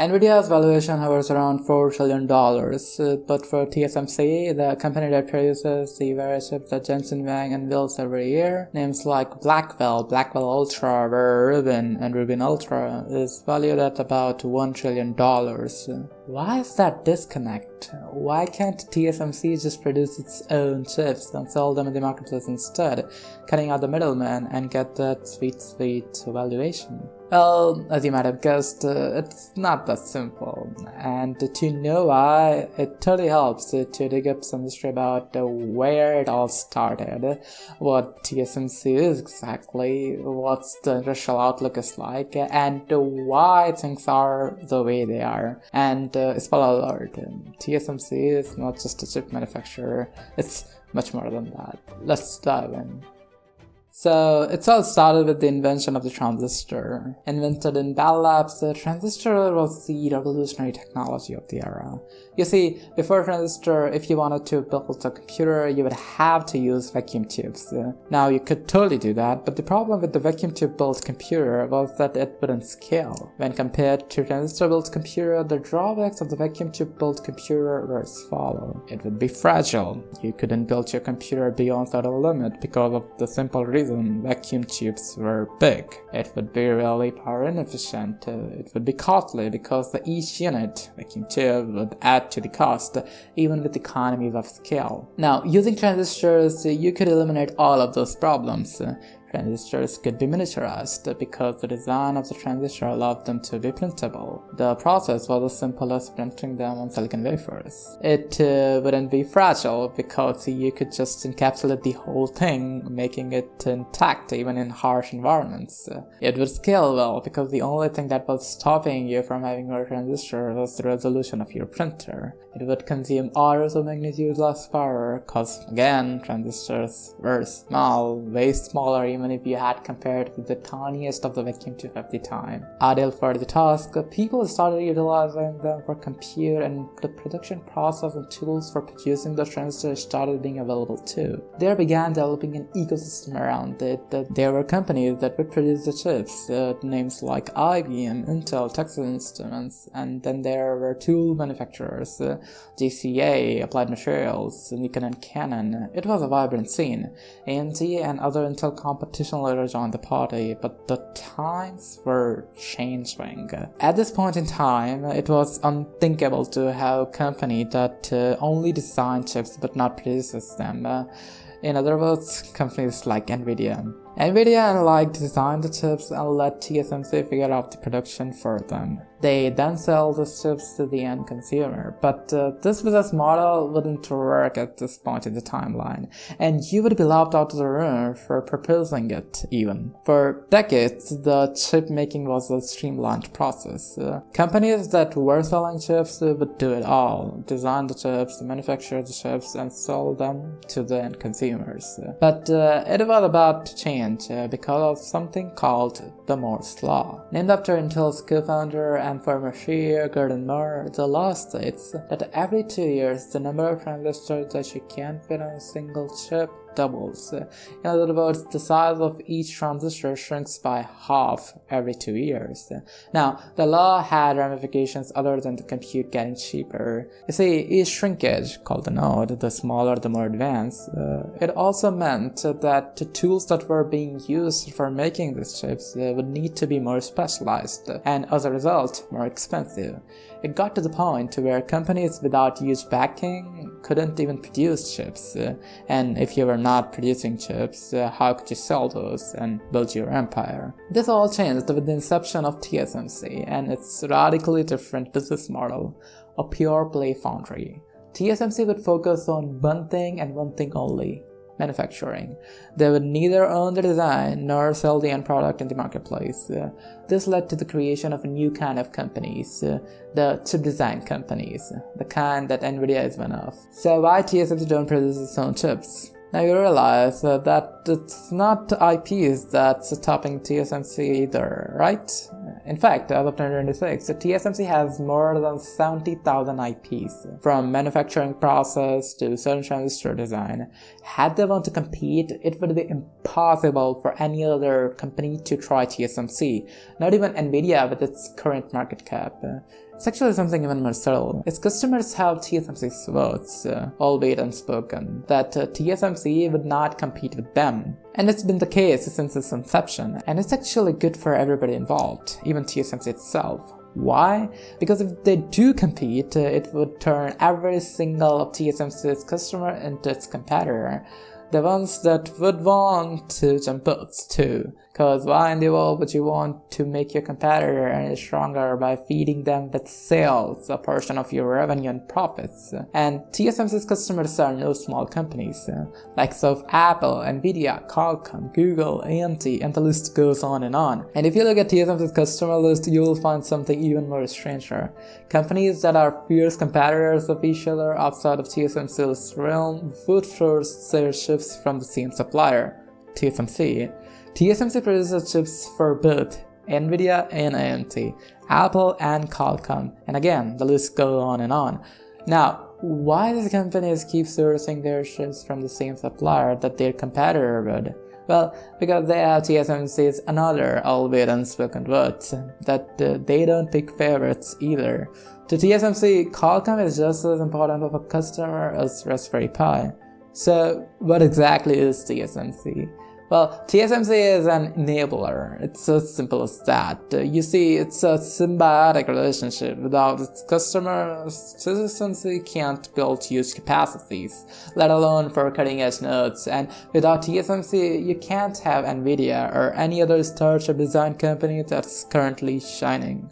Nvidia's valuation hovers around $4 trillion, but for TSMC, the company that produces the various chips that Jensen Huang unveils every year, names like Blackwell Ultra, Rubin, and Rubin Ultra, is valued at about $1 trillion. Why is that disconnect? Why can't TSMC just produce its own chips and sell them in the marketplace instead, cutting out the middleman and get that sweet valuation? Well, as you might have guessed, it's not that simple, and to know why, it totally helps to dig up some history about where it all started, what TSMC is exactly, what the industrial outlook is like, and why things are the way they are. And spoiler alert, TSMC is not just a chip manufacturer, it's much more than that. Let's dive in. So, it all started with the invention of the transistor. Invented in Bell Labs, the transistor was the revolutionary technology of the era. You see, before transistor, if you wanted to build a computer, you would have to use vacuum tubes. Now, you could totally do that, but the problem with the vacuum tube-built computer was that it wouldn't scale. When compared to transistor-built computer, the drawbacks of the vacuum tube-built computer were as follows. It would be fragile. You couldn't build your computer beyond that limit because of the simple reason vacuum tubes were big. It would be really power inefficient. It would be costly because each unit vacuum tube would add to the cost, even with economies of scale. Now, using transistors, you could eliminate all of those problems. Transistors could be miniaturized because the design of the transistor allowed them to be printable. The process was as simple as printing them on silicon wafers. It wouldn't be fragile because you could just encapsulate the whole thing, making it intact even in harsh environments. It would scale well because the only thing that was stopping you from having more transistor was the resolution of your printer. It would consume orders of magnitude less power because, again, transistors were small, way smaller even if you had compared with the tiniest of the vacuum tube at the time. Ideal for the task, people started utilizing them for compute, and the production process and tools for producing the transistors started being available too. They began developing an ecosystem around it. There were companies that would produce the chips, names like IBM, Intel, Texas Instruments, and then there were tool manufacturers, GCA, Applied Materials, Nikon and Canon. It was a vibrant scene. AMD and other Intel competition later joined the party, but the times were changing. At this point in time, it was unthinkable to have a company that only designs chips but not produces them. In other words, companies like Nvidia. Nvidia liked to design the chips and let TSMC figure out the production for them. They then sell the chips to the end consumer, but this business model wouldn't work at this point in the timeline, and you would be laughed out of the room for proposing it even. For decades, the chip making was a streamlined process. Companies that were selling chips would do it all, design the chips, manufacture the chips, and sell them to the end consumers. But it was about to change because of something called the Moore's Law. Named after Intel's co-founder and former CEO Gordon Moore, the law states that every 2 years the number of transistors that you can fit on a single chip doubles. In other words, the size of each transistor shrinks by half every 2 years. Now, the law had ramifications other than the compute getting cheaper. You see, each shrinkage, called the node, the smaller the more advanced, it also meant that the tools that were being used for making these chips would need to be more specialized, and as a result, more expensive. It got to the point where companies without huge backing couldn't even produce chips, and if you were not producing chips, how could you sell those and build your empire? This all changed with the inception of TSMC and its radically different business model, a pure play foundry. TSMC would focus on one thing and one thing only: manufacturing. They would neither own the design nor sell the end product in the marketplace. This led to the creation of a new kind of companies, the chip design companies, the kind that Nvidia is one of. So why TSMC don't produce its own chips? Now you realize that it's not IPs that's stopping TSMC either, right? In fact, as of 2026, TSMC has more than 70,000 IPs, from manufacturing process to certain transistor design. Had they want to compete, it would be impossible for any other company to try TSMC, not even Nvidia with its current market cap. It's actually something even more subtle. Its customers have TSMC's words, albeit unspoken, that TSMC would not compete with them. And it's been the case since its inception, and it's actually good for everybody involved, even TSMC itself. Why? Because if they do compete, it would turn every single of TSMC's customer into its competitor. The ones that would want to jump boats too. Cause why in the world would you want to make your competitor any stronger by feeding them with sales, a portion of your revenue and profits? And TSMC's customers are no small companies, likes of Apple, Nvidia, Qualcomm, Google, AMD, and the list goes on and on. And if you look at TSMC's customer list, you will find something even more stranger. Companies that are fierce competitors of each other outside of TSMC's realm would force their chips from the same supplier, TSMC. TSMC produces chips for both Nvidia and AMD, Apple and Qualcomm, and again, the list goes on and on. Now, why do the companies keep sourcing their chips from the same supplier that their competitor would? Well, because they have TSMC's another, albeit unspoken words, that they don't pick favorites either. To TSMC, Qualcomm is just as important of a customer as Raspberry Pi. So, what exactly is TSMC? Well, TSMC is an enabler. It's as simple as that. You see, it's a symbiotic relationship. Without its customers, TSMC can't build huge capacities, let alone for cutting-edge nodes. And without TSMC, you can't have Nvidia or any other startup design company that's currently shining.